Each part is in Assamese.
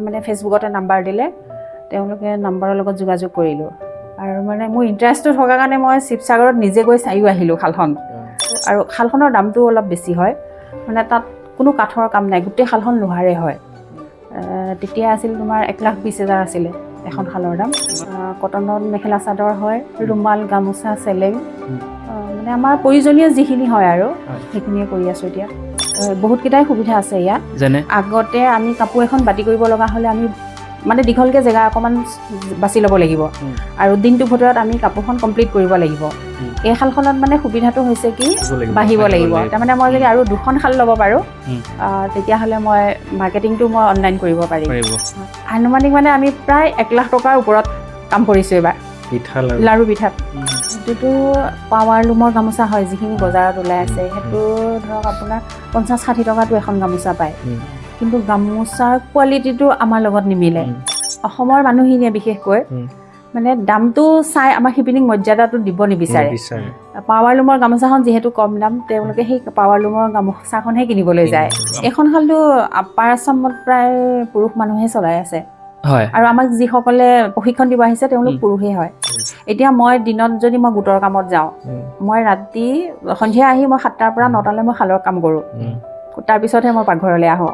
মানে ফেচবুকতে নাম্বাৰ দিলে তেওঁলোকে নাম্বাৰৰ লগত যোগাযোগ কৰিলোঁ আৰু মানে মোৰ ইণ্টাৰেষ্টটো থকা কাৰণে মই শিৱসাগৰত নিজে গৈ চাইও আহিলোঁ খালখন আৰু খালখনৰ দামটো অলপ বেছি হয় মানে তাত কোনো কাঠৰ কাম নাই গোটেই খালখন লোহাৰে হয় তেতিয়া আছিল তোমাৰ 1,20,000 আছিলে এখন খালৰ দাম কটনৰ মেখেলা চাদৰ হয় ৰুমাল গামোচা চেলেং মানে আমাৰ প্ৰয়োজনীয় যিখিনি হয় আৰু সেইখিনিয়ে কৰি আছোঁ এতিয়া বহুতকেইটাই সুবিধা আছে ইয়াত যেনে আগতে আমি কাপোৰ এখন বাতি কৰিব লগা হ'লে আমি মানে দীঘলকৈ জেগা অকণমান বাছি ল'ব লাগিব আৰু দিনটোৰ ভিতৰত আমি কাপোৰখন কমপ্লিট কৰিব লাগিব এই শালখনত মানে সুবিধাটো হৈছে কি বাঢ়িব লাগিব তাৰমানে মই যদি আৰু 2খন শাল ল'ব পাৰোঁ তেতিয়াহ'লে মই মাৰ্কেটিংটো মই অনলাইন কৰিব পাৰিম আনুমানিক মানে আমি প্ৰায় 1 লাখ টকাৰ ওপৰত কাম কৰিছোঁ এইবাৰ লাৰু পিঠা যিটো পাৱাৰ লুমৰ গামোচা হয় যিখিনি বজাৰত ওলাই আছে সেইটো ধৰক আপোনাৰ 50-60 টকাটো এখন গামোচা পায় কিন্তু গামোচাৰ কোৱালিটিটো আমাৰ লগত নিমিলে অসমৰ মানুহখিনিয়ে বিশেষকৈ মানে দামটো চাই আমাৰ শিপিনীক মৰ্যাদাটো দিব নিবিচাৰে পাৱাৰ লুমৰ গামোচাখন যিহেতু কম দাম তেওঁলোকে সেই পাৱাৰ লুমৰ গামোচাখনহে কিনিবলৈ যায় এইখন শালটো আপাৰ আছামত প্ৰায় পুৰুষ মানুহে চলাই আছে হয় আৰু আমাক যিসকলে প্ৰশিক্ষণ দিব আহিছে তেওঁলোক পুৰুষেই হয় এতিয়া মই দিনত যদি মই গোটৰ কামত যাওঁ মই ৰাতি সন্ধিয়া আহি মই 7টাৰ পৰা 9টালৈ মই শালৰ কাম কৰোঁ তাৰপিছতহে মই পাকঘৰলৈ আহোঁ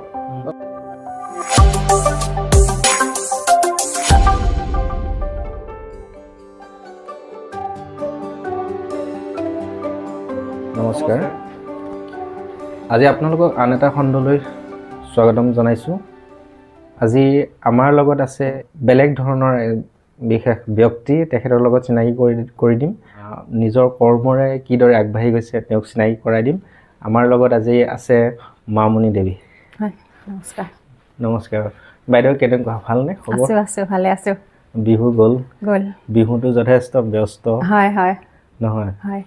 নমস্কাৰ আজি আপোনালোকক আন এটা খণ্ডলৈ স্বাগতম জনাইছোঁ আজি আমাৰ লগত আছে বেলেগ ধৰণৰ বিশেষ ব্যক্তি তেখেতৰ লগত চিনাকি কৰি দিম নিজৰ কৰ্মৰে কিদৰে আগবাঢ়ি গৈছে তেওঁক চিনাকি কৰাই দিম আমাৰ লগত আজি আছে মামণি দেৱী হয় নমস্কাৰ নমস্কাৰ বাইদেউ কেনেকুৱা ভালনে খবৰ আছোঁ ভালে আছোঁ বিহু গ'ল বিহুটো যথেষ্ট ব্যস্ত হয় হয় নহয় হয়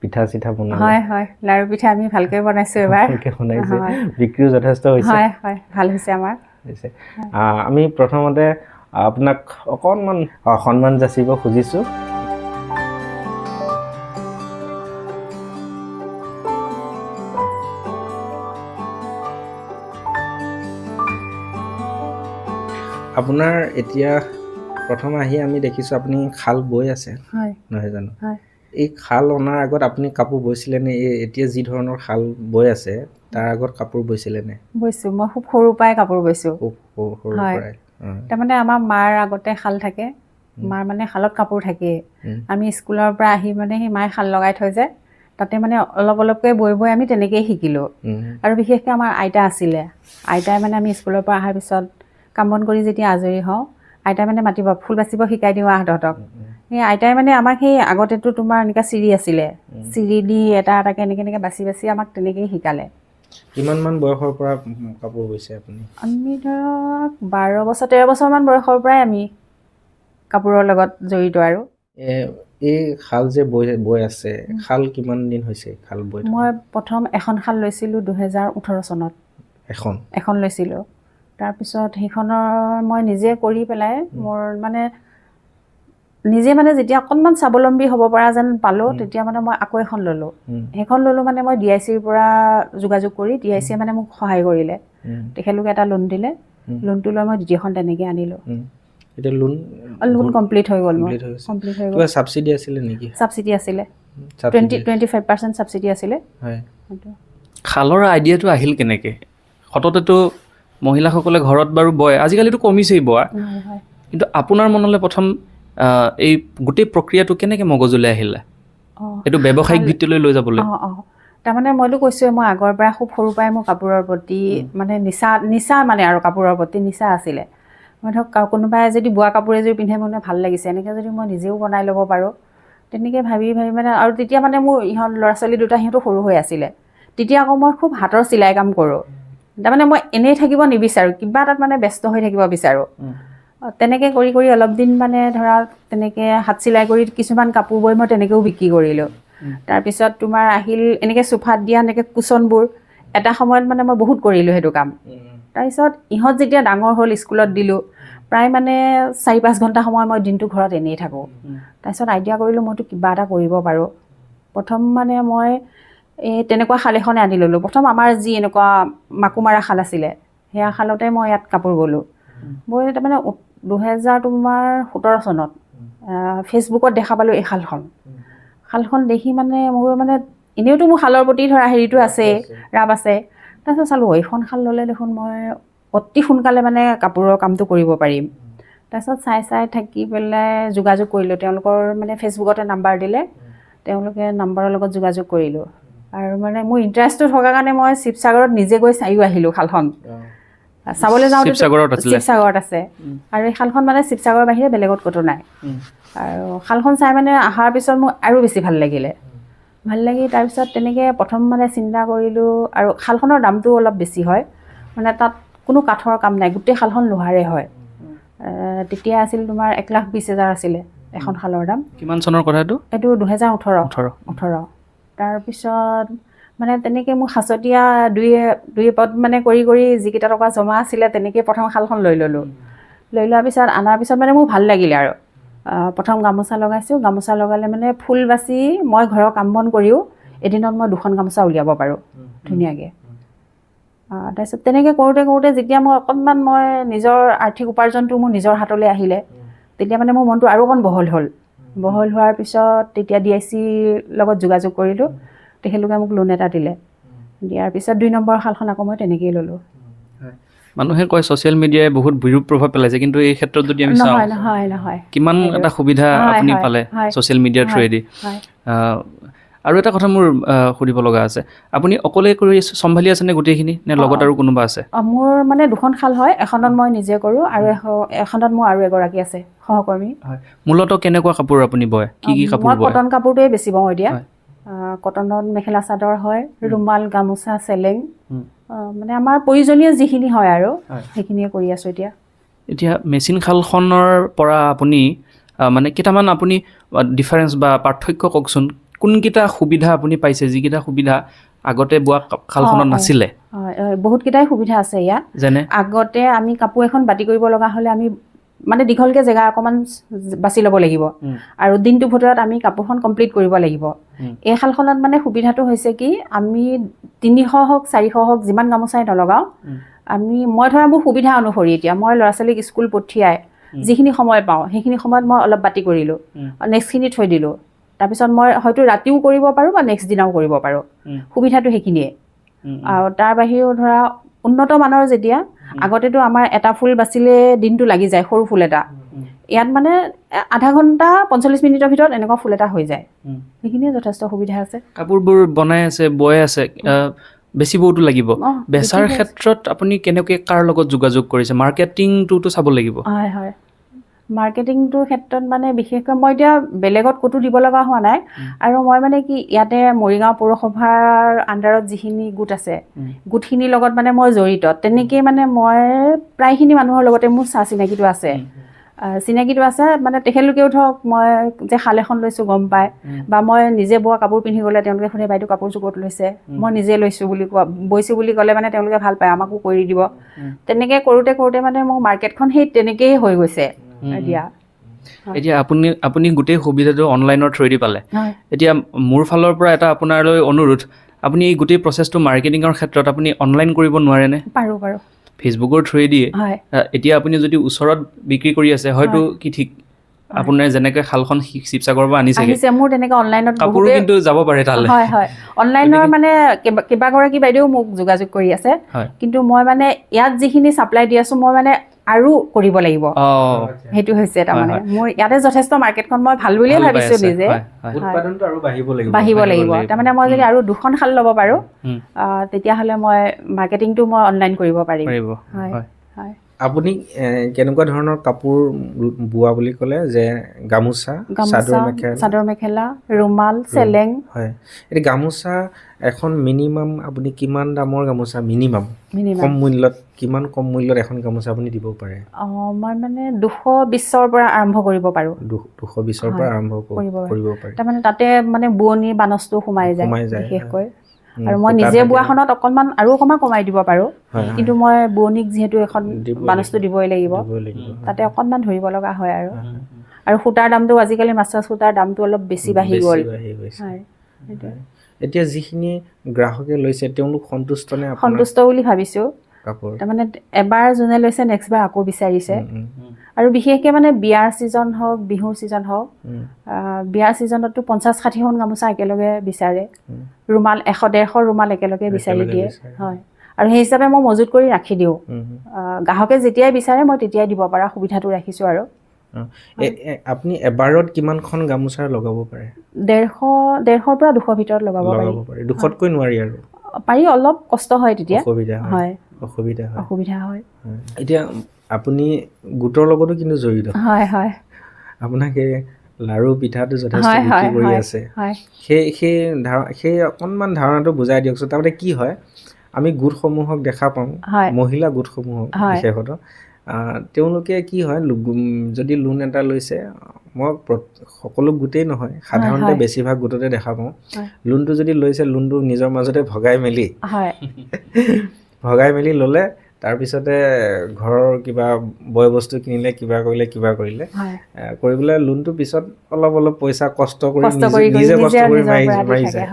পিঠা চিঠা বনালে হয় হয় লাৰু পিঠা আমি ভালকৈ বনাইছোঁ এবাৰ ভালকৈ বনাইছে বিক্ৰীও যথেষ্ট হৈছে হয় হয় ভাল হৈছে আমাৰ হৈছে আমি প্ৰথমতে আপোনাক অকণমান সন্মান যাচিব খুজিছোঁ আপোনাৰ এতিয়া প্ৰথম আহি আমি দেখিছোঁ আপুনি খাল বৈ আছে নহয় জানো এই খাল অনাৰ আগত আপুনি কাপোৰ বৈছিলে নে এতিয়া যি ধৰণৰ খাল বৈ আছে তাৰ আগত কাপোৰ বৈছিলে নে বৈছোঁ মই খুব সৰুৰ পৰাই কাপোৰ বৈছোঁ সৰুৰ পৰাই তাৰমানে আমাৰ মাৰ আগতে শাল থাকে মাৰ মানে শালত কাপোৰ থাকেই আমি স্কুলৰ পৰা আহি মানে সেই মায়ে শাল লগাই থৈ যায় তাতে মানে অলপ অলপকৈ বৈ বৈ আমি তেনেকৈয়ে শিকিলোঁ আৰু বিশেষকৈ আমাৰ আইতা আছিলে আইতাই মানে আমি স্কুলৰ পৰা অহাৰ পিছত কাম বন কৰি যেতিয়া আজৰি হওঁ আইতাই মানে মাতিব ফুল বাচিব শিকাই দিওঁ তহঁতক সেই আইতাই মানে আমাক সেই আগতেতো তোমাৰ এনেকুৱা চিৰি আছিলে চিৰি দি এটা এটাকৈ এনেকৈ বাচি বাচি আমাক তেনেকৈয়ে শিকালে কিমানমান বয়সৰ পৰা কাপোৰ বৈছে আপুনি আমি ধৰক 12 বছৰ 13 বছৰমান বয়সৰ পৰাই আমি কাপোৰৰ লগত জড়িত আৰু এই শাল যে বৈ আছে শাল কিমান দিন হৈছে শাল বৈ মই প্ৰথম এখন শাল লৈছিলোঁ 2018 চনত এখন লৈছিলোঁ তাৰপিছত সেইখনৰ মই নিজে কৰি পেলাই মোৰ মানে নিজে মানে যেতিয়া অকণমান স্বাৱলম্বী হ'ব পৰা যেন পালোঁ তেতিয়া মানে মই আকৌ এখন ল'লোঁ সেইখন ল'লোঁ মানে মই DICৰ পৰা যোগাযোগ কৰি DICয়ে মানে মোক সহায় কৰিলে তেখেতলোকে এটা লোন দিলে লোনটো লৈ মই দ্বিতীয়খন তেনেকৈ আনিলোঁ এতিয়া লোন কমপ্লিট হৈ গ'ল মোৰ কমপ্লিট হৈ গ'ল ছাবচিডি আছিলে নেকি ছাবচিডি আছিলে 25% ছাবচিডি আছিলে হয় খালৰ আইডিয়াটো আহিল কেনেকৈ সততেতো মহিলাসকলে ঘৰত বাৰু বয় আজিকালিতো কমিছেই বোৱা কিন্তু আপোনাৰ মনলৈ প্ৰথম এই গোটেই প্ৰক্ৰিয়াটো কেনেকৈ মগজুলৈ আহিলে এইটো ব্যৱসায়িক ভিত্তিলৈ লৈ যাবলৈ তাৰমানে মইতো কৈছোঁৱে মই আগৰ পৰা খুব সৰুৰ পৰাই মোৰ কাপোৰৰ প্ৰতি মানে নিচা মানে আৰু কাপোৰৰ প্ৰতি নিচা আছিলে মই ধৰক কোনোবাই যদি বোৱা কাপোৰ এযোৰ পিন্ধে মানে ভাল লাগিছে এনেকৈ যদি মই নিজেও বনাই ল'ব পাৰোঁ তেনেকৈ ভাবি মানে আৰু তেতিয়া মানে মোৰ ল'ৰা ছোৱালী দুটা সিহঁতো সৰু হৈ আছিলে তেতিয়া আকৌ মই খুব হাতৰ চিলাই কাম কৰোঁ তাৰমানে মই এনেই থাকিব নিবিচাৰোঁ কিবা এটাত মানে ব্যস্ত হৈ থাকিব বিচাৰোঁ তেনেকৈ কৰি কৰি অলপ দিন মানে ধৰা তেনেকৈ হাত চিলাই কৰি কিছুমান কাপোৰ বৈ মই তেনেকৈও বিক্ৰী কৰিলোঁ তাৰপিছত তোমাৰ আহিল এনেকৈ চোফাত দিয়া এনেকৈ কুচনবোৰ এটা সময়ত মানে মই বহুত কৰিলোঁ সেইটো কাম তাৰপিছত ইহঁত যেতিয়া ডাঙৰ হ'ল স্কুলত দিলোঁ প্ৰায় মানে 4-5 ঘণ্টা সময় মই দিনটো ঘৰত এনেই থাকোঁ তাৰপিছত আইডিয়া কৰিলোঁ মইতো কিবা এটা কৰিব পাৰোঁ প্ৰথম মানে মই এই তেনেকুৱা শাল এখনে আনি ল'লোঁ প্ৰথম আমাৰ যি এনেকুৱা মাকুমাৰা শাল আছিলে সেয়া শালতে মই ইয়াত কাপোৰ বলোঁ। বৈ তাৰমানে 2017 চনত ফেচবুকত দেখা পালোঁ এই শালখন দেখি মানে মোৰ মানে এনেওতো মোৰ শালৰ প্ৰতি ধৰা হেৰিটো আছে, ৰাপ আছে। তাৰপিছত চালোঁ এইখন শাল ল'লে দেখোন মই অতি সোনকালে মানে কাপোৰৰ কামটো কৰিব পাৰিম। তাৰপিছত চাই থাকি পেলাই যোগাযোগ কৰিলোঁ, তেওঁলোকৰ মানে ফেচবুকতে নাম্বাৰ দিলে, তেওঁলোকে নাম্বাৰৰ লগত যোগাযোগ কৰিলোঁ। আৰু মানে মোৰ ইণ্টাৰেষ্টটো থকাৰ কাৰণে মই শিৱসাগৰত নিজে গৈ চাইও আহিলোঁ শালখন। চাবলৈ যাওঁতে শিৱসাগৰত আছে, আৰু এই শালখন মানে শিৱসাগৰৰ বাহিৰে বেলেগত ক'তো নাই। আৰু শালখন চাই মানে অহাৰ পিছত মোৰ আৰু বেছি ভাল লাগিলে। তাৰপিছত তেনেকৈ প্ৰথম মানে চিন্তা কৰিলোঁ, আৰু শালখনৰ দামটো অলপ বেছি হয়, মানে তাত কোনো কাঠৰ কাম নাই, গোটেই শালখন লোহাৰে হয়। তেতিয়া আছিল তোমাৰ 1,20,000 আছিলে এখন শালৰ দাম। কিমান চনৰ কথা এইটো? এইটো 2018। তাৰপিছত মানে তেনেকৈ মোৰ সাঁচতীয়া দুই পদ মানে কৰি যিকেইটা টকা জমা আছিলে তেনেকৈ প্ৰথম শালখন লৈ লোৱাৰ পিছত অনাৰ পিছত মানে মোৰ ভাল লাগিলে। আৰু প্ৰথম গামোচা লগাইছোঁ। গামোচা লগালে মানে ফুল বাচি মই ঘৰৰ কাম বন কৰিও এদিনত মই 2খন গামোচা উলিয়াব পাৰোঁ ধুনীয়াকৈ। তাৰপিছত তেনেকৈ কৰোঁতে যেতিয়া মই অকণমান নিজৰ আৰ্থিক উপাৰ্জনটো মোৰ নিজৰ হাতলৈ আহিলে, তেতিয়া মানে মোৰ মনটো আৰু অকণ বহল হোৱাৰ পিছত তেতিয়া DIC লগত যোগাযোগ কৰিলোঁ। তেখেতলোকে মোক লোন এটা দিয়াৰ পিছত 2 নম্বৰ শালখন আকৌ মই তেনেকৈয়ে ল'লোঁ। মানুহে কয় ছ'চিয়েল মিডিয়াই বহুত বিৰূপ প্ৰভাৱ পেলাইছে, কিন্তু এই ক্ষেত্ৰত যদি আমি চাওঁ নহয় কিমান এটা সুবিধা আপুনি পালে ছ'চিয়েল মিডিয়াৰ থ্ৰুৱেদি। আৰু এটা কথা মোৰ সুধিব লগা আছে, আপুনি অকলে কৰি চম্ভালি আছেনে গোটেইখিনি, নে লগত আৰু কোনোবা আছে? মোৰ মানে 2খন শাল হয়, এখনত মই নিজে কৰোঁ আৰু এখনত মোৰ আৰু এগৰাকী আছে সহকৰ্মী। মূলতঃ কেনেকুৱা কাপোৰ আপুনি বয়? কি কাপোৰ বয়? মই কটন কাপোৰটোৱে বেছি বওঁ এতিয়া। কটনত মেখেলা চাদৰ হয়, ৰুমাল, গামোচা, চেলেং, মানে আমাৰ প্ৰয়োজনীয় যিখিনি হয় আৰু সেইখিনিয়ে কৰি আছোঁ এতিয়া। মেচিন শালখনৰ পৰা আপুনি মানে কেইটামান আপুনি ডিফাৰেঞ্চ বা পাৰ্থক্য কওকচোন, কোনকেইটা সুবিধা আপুনি পাইছে যিকেইটা সুবিধা আগতে বোৱা শালখনত নাছিলে? বহুতকেইটাই সুবিধা আছে ইয়াত। যেনে আগতে আমি কাপোৰ এখন বাতি কৰিব লগা হ'লে আমি মানে দীঘলকৈ জেগা অকণমান বাছি ল'ব লাগিব, আৰু দিনটোৰ ভিতৰত আমি কাপোৰখন কমপ্লিট কৰিব লাগিব। এই শালখনত মানে সুবিধাটো হৈছে কি, আমি 300 হওক 400 হওক যিমান গামোচাই নলগাওঁ, মই ধৰা মোৰ সুবিধা অনুসৰি এতিয়া মই ল'ৰা ছোৱালীক স্কুল পঠিয়াই যিখিনি সময় পাওঁ সেইখিনি সময়ত মই অলপ বাতি কৰিলোঁ, নেক্সটখিনি থৈ দিলোঁ। তাৰপিছত মই হয়তো ৰাতিও কৰিব পাৰোঁ বা নেক্সট দিনাও কৰিব পাৰোঁ। সুবিধাটো সেইখিনিয়ে। আৰু তাৰ বাহিৰেও ধৰা উন্নত মানৰ যেতিয়া আগতেতো আমাৰ এটা ফুল বাচিলে দিনটো লাগি যায়, সৰু ফুল এটা, ইয়াত মানে আধা ঘণ্টা 45 মিনিটৰ ভিতৰত এনেকুৱা ফুল এটা হৈ যায়। সেইখিনিয়ে যথেষ্ট সুবিধা আছে। কাপোৰবোৰ বনাই আছে, বৈ আছে, বেচিবওতো লাগিব। বেচাৰ ক্ষেত্ৰত আপুনি কেনেকৈ কাৰ লগত যোগাযোগ কৰিছে? মাৰ্কেটিংটোতো চাব লাগিব। হয়, মাৰ্কেটিংটোৰ ক্ষেত্ৰত মানে বিশেষকৈ মই এতিয়া বেলেগত ক'তো দিব লগা হোৱা নাই। আৰু মই মানে কি ইয়াতে মৰিগাঁও পৌৰসভাৰ আণ্ডাৰত যিখিনি গোট আছে, গোটখিনিৰ লগত মানে মই জড়িত। তেনেকেই মানে মই প্ৰায়খিনি মানুহৰ লগতে মোৰ চিনাকিটো আছে। মানে তেখেতলোকেও ধৰক মই যে শাল এখন লৈছোঁ গম পায়, বা মই নিজে বোৱা কাপোৰ পিন্ধি গ'লে তেওঁলোকে শুনে বাইদেউ কাপোৰযোৰ ক'ত লৈছে, মই নিজে বৈছোঁ বুলি ক'লে মানে তেওঁলোকে ভাল পায়, আমাকো কৰি দিব। তেনেকৈ কৰোঁতে মানে মোৰ মাৰ্কেটখন সেই তেনেকেই হৈ গৈছে এতিয়া। আপুনি গোটেই সুবিধাটো অনলাইনৰ থ্ৰুৱেদি পালে। এতিয়া মোৰ ফালৰ পৰা এটা আপোনালৈ অনুৰোধ, আপুনি এই গোটেই প্ৰচেছটো মাৰ্কেটিঙৰ ক্ষেত্ৰত আপুনি অনলাইন কৰিব নোৱাৰেনে? পাৰোঁ। ফেচবুকৰ থ্ৰুৱেদিয়ে। এতিয়া আপুনি যদি ওচৰত বিক্ৰী কৰি আছে, হয়তো কি ঠিক আপোনাৰ যেনেকৈ শালখন শিৱসাগৰৰ পৰা আনিছে, মোৰ তেনেকৈ অনলাইনত কাপোৰো কিন্তু যাব পাৰে তালৈ। হয়, অনলাইনৰ মানে কেইবাগৰাকী বাইদেউ মোক যোগাযোগ কৰি আছে, কিন্তু মই মানে ইয়াত যিখিনি চাপ্লাই দি আছোঁ মই মানে আৰু কৰিব লাগিব। সেইটো হৈছে তাৰমানে মোৰ ইয়াতে যথেষ্ট মাৰ্কেটখন মই ভাল বুলিয়ে ভাবিছোঁ নিজে। উৎপাদনটো আৰু বাঢ়িব লাগিব। তাৰমানে মই যদি আৰু 2খন শাল ল'ব পাৰোঁ, তেতিয়াহ'লে মই মাৰ্কেটিংটো মই অনলাইন কৰিব পাৰিম। আপুনি কেনেকুৱা ধৰণৰ কাপোৰ বোৱা বুলি ক'লে? যে গামোচা, চাদৰ মেখেলা, ৰুমাল, চেলেং। হয়, এতিয়া গামোচা এখন মিনিমাম আপুনি কিমান দামৰ গামোচা মিনিমাম কম মূল্যত, কিমান কম মূল্যত এখন গামোচা আপুনি দিব পাৰে? মই মানে 220ৰ পৰা আৰম্ভ কৰিব পাৰোঁ। 220ৰ পৰা আৰম্ভ কৰিব পাৰে। তাৰমানে তাতে মানে বোৱনীৰ বানচটো সোমাই যায় বিশেষকৈ। আৰু মই নিজে বোৱাখনত অকণমান কমাই দিব পাৰোঁ, কিন্তু মই বোৱনীক যিহেতু এখন বানচটো দিবই লাগিব, তাতে অকণমান ধৰিব লগা হয়। আৰু সূতাৰ দামটো আজিকালি মাছৰাজ সূতাৰ দামটো অলপ বেছি বাঢ়ি গ'ল। এতিয়া যিখিনি গ্ৰাহকে লৈছে তেওঁলোক সন্তুষ্ট নে? সন্তুষ্ট বুলি ভাবিছোঁ। কাপোৰ তাৰমানে এবাৰ যোনে লৈছে নেক্সট বাৰ আকৌ বিচাৰিছে আৰু বিশেষকৈ মানে বিয়াৰ ছিজন হওক বিহুৰ ছিজন হওক বিয়াৰ ছিজনততো 50-60খন গামোচা একেলগে বিচাৰে ৰুমাল 100-150 ৰুমাল একেলগে বিচাৰি দিয়ে হয় আৰু সেই হিচাপে মই মজুত কৰি ৰাখি দিওঁ গ্ৰাহকে যেতিয়াই বিচাৰে মই তেতিয়াই দিব পৰা সুবিধাটো ৰাখিছোঁ আৰু আপুনি এবাৰত কিমানখন গামোচা লগাব পাৰে 150-150 পৰা 200 ভিতৰত লগাব পাৰি 200তকৈ নোৱাৰি আৰু পাৰি অলপ কষ্ট হয় তেতিয়া হয় অসুবিধা হয় এতিয়া আপুনি গোটৰ লগতো কিন্তু জড়িত হয় হয় আপোনাক এই লাৰু পিঠাটো যথেষ্ট বিক্ৰী কৰি আছে সেই অকণমান ধাৰণাটো বুজাই দিয়কচোন তাৰমানে কি হয় আমি গোটসমূহক দেখা পাওঁ মহিলা গোটসমূহক বিশেষত তেওঁলোকে কি হয় যদি লোন এটা লৈছে মই সকলো গোটেই নহয় সাধাৰণতে বেছিভাগ গোটতে দেখা পাওঁ লোনটো যদি লৈছে লোনটো নিজৰ মাজতে ভগাই মেলি ল'লে তাৰপিছতে ঘৰৰ কিবা বয় বস্তু কিনিলে কিবা কৰিলে কৰি পেলাই লোনটো পিছত অলপ পইচা কষ্ট কৰি নিজে কষ্ট কৰি মাৰি যায়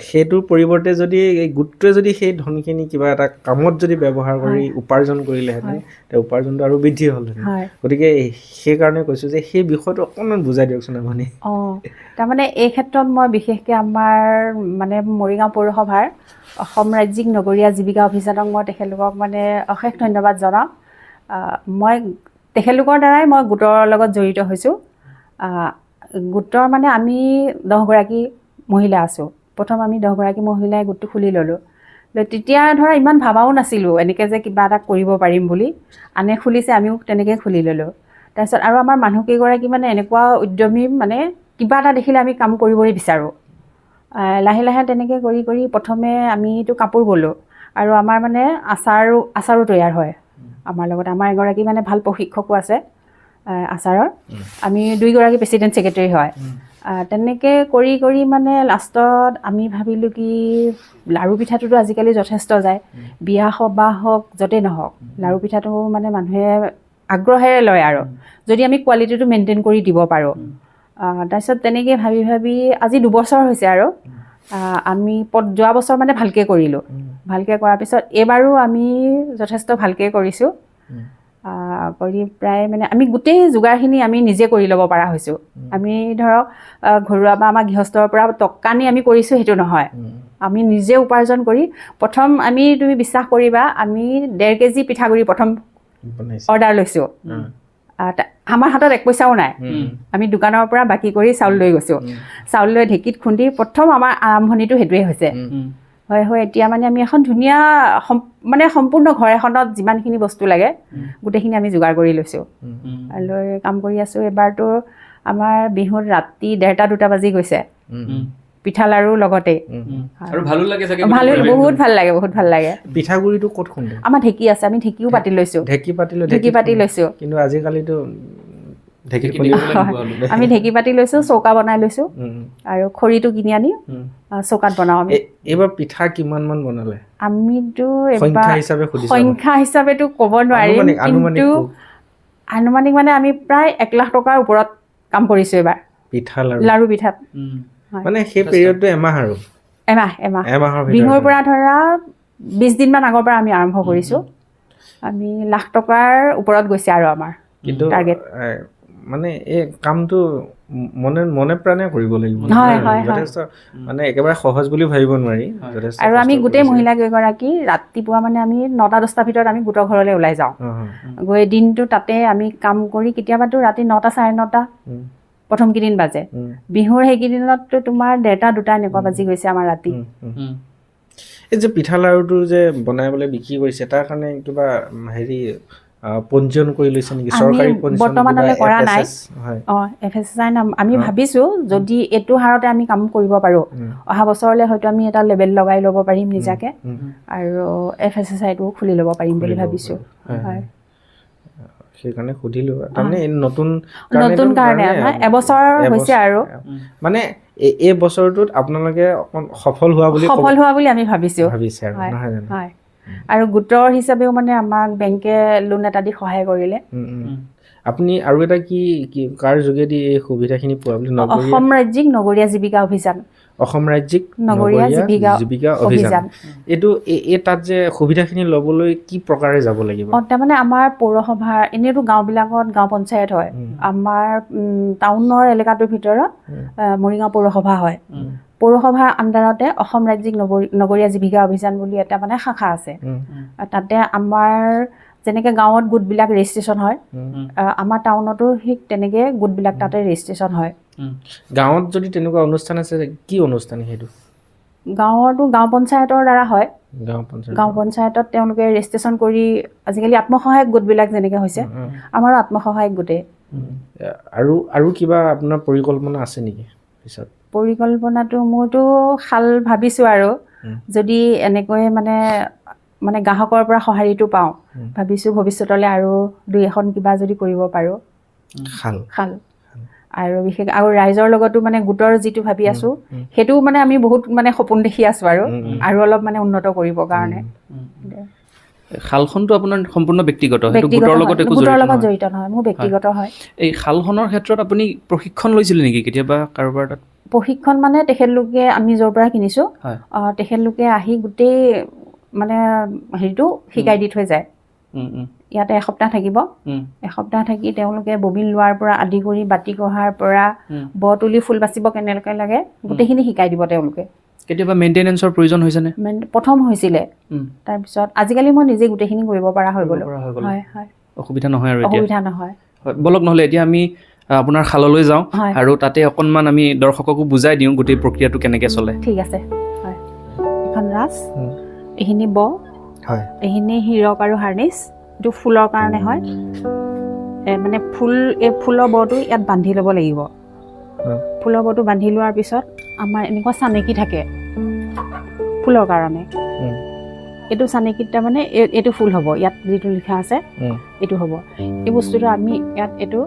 সেইটোৰ পৰিৱৰ্তে যদি এই গোটটোৱে যদি সেই ধনখিনি কিবা এটা কামত যদি ব্যৱহাৰ কৰি উপাৰ্জন কৰিলেহেঁতেন উপাৰ্জনটো আৰু বৃদ্ধি হ'লহেঁতেন গতিকে সেইকাৰণে কৈছোঁ যে সেই বিষয়টো অকণমান বুজাই দিয়কচোন আপুনি তাৰমানে এই ক্ষেত্ৰত মই বিশেষকৈ আমাৰ মানে মৰিগাঁও পৌৰসভাৰ অসম ৰাজ্যিক নগৰীয়া জীৱিকা অভিযানক মই তেখেতলোকক মানে অশেষ ধন্যবাদ জনাওঁ মই তেখেতলোকৰ দ্বাৰাই মই গোটৰ লগত জড়িত হৈছোঁ গোটৰ মানে আমি 10গৰাকী মহিলা আছোঁ প্ৰথম আমি 10গৰাকী মহিলাই গোটটো খুলি ল'লোঁ তেতিয়া ধৰা ইমান ভাবাও নাছিলোঁ এনেকৈ যে কিবা এটা কৰিব পাৰিম বুলি আনে খুলিছে আমিও তেনেকৈ খুলি ল'লোঁ তাৰপিছত আৰু আমাৰ মানুহকেইগৰাকী মানে এনেকুৱা উদ্যমী মানে কিবা এটা দেখিলে আমি কাম কৰিবলৈ বিচাৰোঁ লাহে লাহে তেনেকৈ কৰি প্ৰথমে আমিতো কাপোৰ বলোঁ আৰু আমাৰ মানে আচাৰো তৈয়াৰ হয় আমাৰ লগত আমাৰ এগৰাকী মানে ভাল প্ৰশিক্ষকো আছে আচাৰৰ আমি 2গৰাকী প্ৰেচিডেণ্ট ছেক্ৰেটেৰী হয় তেনেকৈ কৰি মানে লাষ্টত আমি ভাবিলোঁ কি লাৰু পিঠাটোতো আজিকালি যথেষ্ট যায় বিয়া সবাহ হওক য'তেই নহওক লাৰু পিঠাটো মানে মানুহে আগ্ৰহেৰে লয় আৰু যদি আমি কোৱালিটিটো মেইনটেইন কৰি দিব পাৰোঁ তাৰপিছত তেনেকৈ ভাবি আজি 2 বছৰ হৈছে আৰু আমি যোৱা বছৰ মানে ভালকৈ কৰিলোঁ ভালকৈ কৰাৰ পিছত এইবাৰো আমি যথেষ্ট ভালকৈ কৰিছোঁ কৰি প্ৰায় মানে আমি গোটেই যোগাৰখিনি আমি নিজে কৰি ল'ব পৰা হৈছোঁ আমি ধৰক ঘৰুৱা বা আমাৰ গৃহস্থৰ পৰা টকা নি আমি কৰিছোঁ সেইটো নহয় আমি নিজে উপাৰ্জন কৰি প্ৰথম তুমি বিশ্বাস কৰিবা আমি 1.5 কেজি পিঠাগুড়ি প্ৰথম অৰ্ডাৰ লৈছোঁ আমাৰ হাতত 1 পইচাও নাই আমি দোকানৰ পৰা বাকী কৰি চাউল লৈ গৈছোঁ চাউল লৈ ঢেঁকীত খুন্দি প্ৰথম আমাৰ আৰম্ভণিটো সেইটোৱে হৈছে হয় এতিয়া মানে আমি এখন ধুনীয়া মানে সম্পূৰ্ণ ঘৰ এখনত যিমানখিনি বস্তু লাগে গোটেইখিনি আমি যোগাৰ কৰি লৈছোঁ লৈ কাম কৰি আছোঁ এবাৰতো আমাৰ বিহুত ৰাতি 1:30-2টা বাজি গৈছে পিঠা লাৰু লগতে আৰু ভালো লাগে চাগে বহুত ভাল লাগে পিঠাগুড়িটো ক'ত খুন্দে আমাৰ ঢেঁকী আছে আমি ঢেঁকীও পাতি লৈছোঁ ঢেঁকী পাতি লৈছোঁ কিন্তু আজিকালিতো আমি ঢেঁকী পাতি লৈছোঁ চৌকা বনাই লৈছোঁ আৰু খৰিটো কিনি আনি চৌকাত বনাওঁ আমি এইবাৰ পিঠা কিমানমান বনালে আমিতো সংখ্যা হিচাপেতো ক'ব নোৱাৰিম কিন্তু আনুমানিক মানে আমি প্ৰায় 1 লাখ টকাৰ ওপৰত কাম কৰিছোঁ এইবাৰ লাৰু পিঠাত মানে সেই পিৰিয়ডটো এমাহ বিহুৰ পৰা ধৰা 20 দিনমান আগৰ পৰা আমি আৰম্ভ কৰিছোঁ আমি লাখ টকাৰ ওপৰত গৈছে আৰু আমাৰ কিন্তু মানে এই কামটো মনে প্ৰাণে কৰিব লাগিব যথেষ্ট মানে একেবাৰে সহজ বুলি ভাবিব নোৱাৰি আৰু আমি গোটেই মহিলাকেইগৰাকী ৰাতিপুৱা মানে আমি 9টা-10টাৰ ভিতৰত আমি গোটৰ ঘৰলৈ ওলাই যাওঁ গৈ দিনটো তাতে আমি কাম কৰি কেতিয়াবাতো ৰাতি 9টা-9:30 প্ৰথম কেইদিন বাজে বিহুৰ সেইকেইদিনততো তোমাৰ 1:30-2টা এনেকুৱা বাজি গৈছে আমাৰ ৰাতি এই যে পিঠা লাৰুটো যে বনাই পেলাই বিক্ৰী কৰিছে তাৰ কাৰণে কিবা পঞ্জীয়ন কৰি লৈছে নেকি চৰকাৰী পঞ্জীয়ন বৰ্তমানলৈ কৰা নাই FSSI নাম আমি ভাবিছোঁ যদি এইটো হাৰতে আমি কাম কৰিব পাৰোঁ অহা বছৰলৈ হয়তো আমি এটা লেবেল লগাই ল'ব পাৰিম নিজাকে আৰু FSSIটো খুলি ল'ব পাৰিম বুলি ভাবিছোঁ হয় সেইকাৰণে সুধিলোঁ তাৰমানে নতুন কাৰণে এবছৰ হৈছে আৰু মানে এই বছৰটোত আপোনালোকে অকণ সফল হোৱা বুলি আমি ভাবিছে আৰু নহয় জানো আৰু গোটৰ হিচাপেও মানে আমাক বেংকে লোন এটা দি সহায় কৰিলে আপুনি আৰু এটা কি কাৰ যোগেদি এই সুবিধাখিনি পোৱা বুলি অসম ৰাজ্যিক নগৰীয়া জীৱিকা অভিযান অসম ৰাজ্যিক নগৰীয়া জীৱিকা অভিযান এইটো এই তাত যে সুবিধাখিনি ল'বলৈ কি প্ৰকাৰে যাব লাগিব তাৰমানে আমাৰ পৌৰসভাৰ এনেইতো গাঁওবিলাকত গাঁও পঞ্চায়ত হয় আমাৰ টাউনৰ এলেকাটোৰ ভিতৰত মৰিগাঁও পৌৰসভা হয় পৌৰসভাৰ আণ্ডাৰতে অসম ৰাজ্যিক নগৰীয়া জীৱিকা অভিযান বুলি এটা মানে শাখা আছে তাতে আমাৰ যেনেকৈ গাঁৱত গোটবিলাক ৰেজিষ্ট্ৰেশ্যন হয় আমাৰ টাউনতো ঠিক তেনেকৈ গোটবিলাক তাতে ৰেজিষ্ট্ৰেশ্যন হয় গাঁৱত যদি তেনেকুৱা অনুষ্ঠান আছে কি অনুষ্ঠান সেইটো গাঁৱতো গাঁও পঞ্চায়তৰ দ্বাৰা হয় গাঁও পঞ্চায়তত তেওঁলোকে ৰেজিষ্ট্ৰেশ্যন কৰি আজিকালি আত্মসহায়ক গোটবিলাক যেনেকৈ হৈছে আমাৰো আত্মসহায়ক গোটেই আৰু কিবা আপোনাৰ পৰিকল্পনা আছে নেকি পিছত পৰিকল্পনাটো মোৰতো খাল ভাবিছোঁ আৰু যদি এনেকৈ মানে গ্ৰাহকৰ পৰা সঁহাৰিটো পাওঁ ভাবিছোঁ ভৱিষ্যতলৈ আৰু 2-এখন কিবা যদি কৰিব পাৰোঁ খাল আৰু বিশেষ আৰু ৰাইজৰ লগতো মানে গোটৰ যিটো ভাবি আছোঁ সেইটো মানে আমি বহুত মানে সপোন দেখি আছোঁ আৰু অলপ মানে উন্নত কৰিবৰ কাৰণে শালখনটো আপোনাৰ সম্পূৰ্ণ ব্যক্তিগত গোটৰ লগত জড়িত নহয় মোৰ ব্যক্তিগত হয় এই শালখনৰ ক্ষেত্ৰত আপুনি প্ৰশিক্ষণ লৈছিলে নেকি কেতিয়াবা কাৰোবাৰ তাত প্ৰশিক্ষণ মানে তেখেতলোকে আমি য'ৰ পৰা কিনিছোঁ তেখেতলোকে আহি গোটেই মানে হেৰিটো শিকাই দি থৈ যায় ইয়াতে এসপ্তাহ থাকিব এসপ্তাহ থাকি তেওঁলোকে ববিন লোৱাৰ পৰা আদি কৰি বাতি কঢ়াৰ পৰা ব তুলি ফুল বাচিব কেনেকৈ লাগে গোটেইখিনি শিকাই দিব তেওঁলোকে কেতিয়াবা মেইনটেনেন্সৰ প্ৰয়োজন হৈছেনে প্ৰথম হৈছিলে তাৰপিছত আজিকালি মই নিজে গোটেইখিনি কৰিব পৰা হৈ গ'লো হয় হয় অসুবিধা নহয় আৰু অসুবিধা নহয় বলক নহ'লে এতিয়া আমি আপোনাৰ শাললৈ যাওঁ আৰু তাতে অকণমান আমি দৰ্শককো বুজাই দিওঁ গোটেই প্ৰক্ৰিয়াটো কেনেকৈ চলে ঠিক আছে হয় এখন ৰাছ এইখিনি হয় এইখিনি হীৰক আৰু হাৰ্নিছ এইটো ফুলৰ কাৰণে হয় মানে এই ফুলৰ বটো ইয়াত বান্ধি ল'ব লাগিব ফুলৰ বটো বান্ধি লোৱাৰ পিছত আমাৰ এনেকুৱা চানেকি থাকে ফুলৰ কাৰণে এইটো চানেকিত তাৰমানে এইটো ফুল হ'ব ইয়াত যিটো লিখা আছে এইটো হ'ব এই বস্তুটো আমি ইয়াত এইটো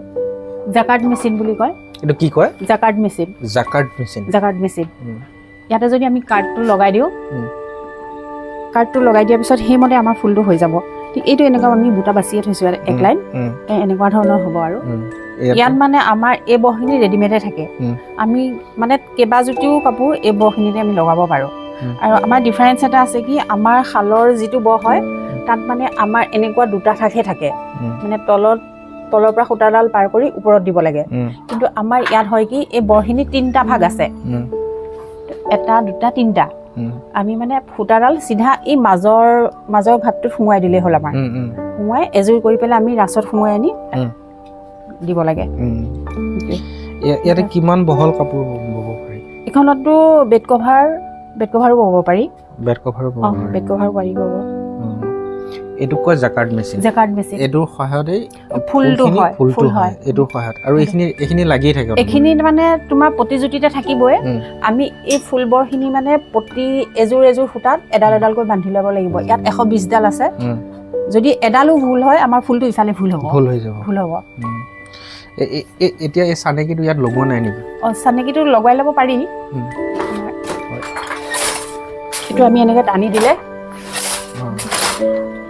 জাকাৰ্ড মেচিন বুলি কয় এইটো কি কয় জাকাৰ্ড মেচিন ইয়াতে যদি আমি কাৰ্ডটো লগাই দিওঁ কাৰ্ডটো লগাই দিয়াৰ পিছত সেইমতে আমাৰ ফুলটো হৈ যাব ঠিক এইটো এনেকুৱা আমি বুটা বাচিয়ে থৈছোঁ ইয়াত এক লাইন এনেকুৱা ধৰণৰ হ'ব আৰু ইয়াত মানে আমাৰ এই বখিনি ৰেডিমেডে থাকে আমি মানে কেইবাজুতিও কাপোৰ এই বখিনিতে আমি লগাব পাৰোঁ আৰু আমাৰ ডিফাৰেঞ্চ এটা আছে কি আমাৰ শালৰ যিটো ব হয় তাত মানে আমাৰ এনেকুৱা দুটা ভাগহে থাকে মানে তলৰ পৰা সূতাডাল পাৰ কৰি ওপৰত দিব লাগে কিন্তু আমাৰ ইয়াত হয় কি এই বৰখিনি 3টা ভাগ আছে 1, 2, 3টা আমি মানে সূতাডাল চিধা এই মাজৰ ঘাটটোত সোমোৱাই দিলেই হ'ল আমাৰ সোমোৱাই এজুৰ কৰি পেলাই আমি ৰাছত সোমোৱাই আনি দিব লাগে ইয়াতে কিমান বহল কাপোৰ বব পাৰি এখনতো বেড কভাৰো বব পাৰি বেড কভাৰো পাৰি বব এইটো কয় জাকাৰ্ড মেচিন এইটোৰ সহায়তে ফুলটো হয় এইটোৰ সহায়ত আৰু এইখিনি লাগিয়ে থাকে এইখিনি মানে তোমাৰ প্ৰতিযুতিতে থাকিবই আমি এই ফুলবৰখিনি মানে প্ৰতি এজোৰ সূতাত এডালকৈ বান্ধি ল'ব লাগিব ইয়াত 120ডাল আছে যদি এডালো ভুল হয় আমাৰ ফুলটো ইফালে ভুল হ'ব এতিয়া এই চানেকিটো ইয়াত লগোৱা নাই নেকি চানেকিটো লগাই ল'ব পাৰি এইটো আমি এনেকৈ টানি দিলে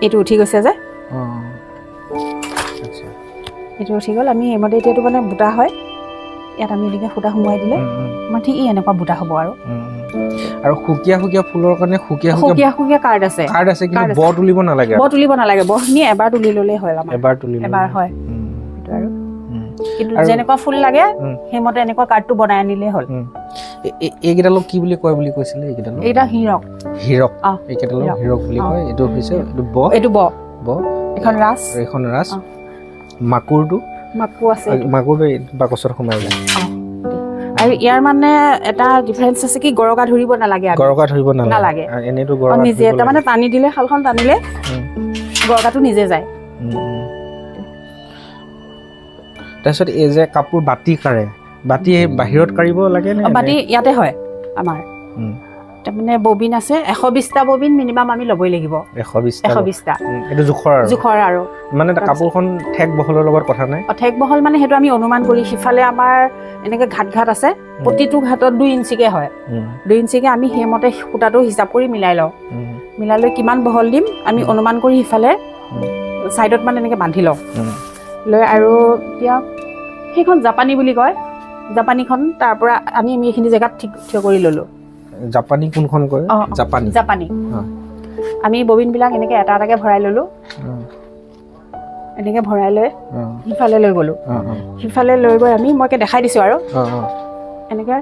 এইটো উঠি গৈছে যে এইটো উঠি গ'ল আমি এইমতে এতিয়াতো মানে বুটা হয় ইয়াত আমি এনেকৈ সূতা সোমোৱাই দিলে আমাৰ ঠিক এনেকুৱা বুটা হ'ব আৰু সুকীয়া ফুলৰ কাৰণে সুকীয়া কাৰ্ড আছে কিন্তু ব তুলিব নালাগে বখিনি এবাৰ তুলি ল'লেই হয় এবাৰ হয় সেইটো আৰু কিন্তু যেনেকুৱা ফুল লাগে সেইমতে এনেকুৱা কাৰ্ডটো বনাই আনিলেই হ'ল এইকেইডালক কি বুলি কয় বুলি কৈছিলে এইটা হীৰক এইকেইডালক হীৰক বুলি কয় এইটো হৈছে এইটো ব এইখন ৰাছ মাকুৰটো আছে মাকুৰটো বাকচত সোমাই যায় আৰু ইয়াৰ মানে এটা ডিফাৰেঞ্চ আছে কি গৰকা ধৰিব নালাগে এনেইতো নিজে তাৰমানে টানি দিলে শালখন টানিলে গৰকাটো নিজে যায় তাৰপিছত এই যে কাপোৰ বাতি বাহিৰত কাঢ়িব লাগে বাতি ইয়াতে হয় আমাৰ তাৰমানে ববিন আছে 120টা ববিন মিনিমাম আমি ল'বই লাগিব 120টা এইটো জোখৰ আৰু মানে কাপোৰখন ঠেক বহলৰ লগত কথা নাই ঠেক বহল মানে সেইটো আমি অনুমান কৰি সিফালে আমাৰ এনেকৈ ঘাট আছে প্ৰতিটো ঘাটত 2 ইঞ্চিকে হয় 2 ইঞ্চিকে আমি সেইমতে সূতাটো হিচাপ কৰি মিলাই লৈ কিমান বহল দিম আমি অনুমান কৰি সিফালে ছাইডত মানে এনেকৈ বান্ধি লওঁ লৈ আৰু এতিয়া সেইখন জাপানী বুলি কয় জাপানীখন তাৰ পৰা আনি আমি এইখিনি জেগাত থিয় কৰি ল'লোঁ। জাপানী কোনখন কয়? জাপানী আমি ববিনবিলাক এনেকৈ এটা এটাকৈ ভৰাই ল'লোঁ। এনেকৈ ভৰাই লৈ সিফালে লৈ গ'লোঁ। সিফালে লৈ গৈ মই দেখাই দিছোঁ আৰু এনেকৈ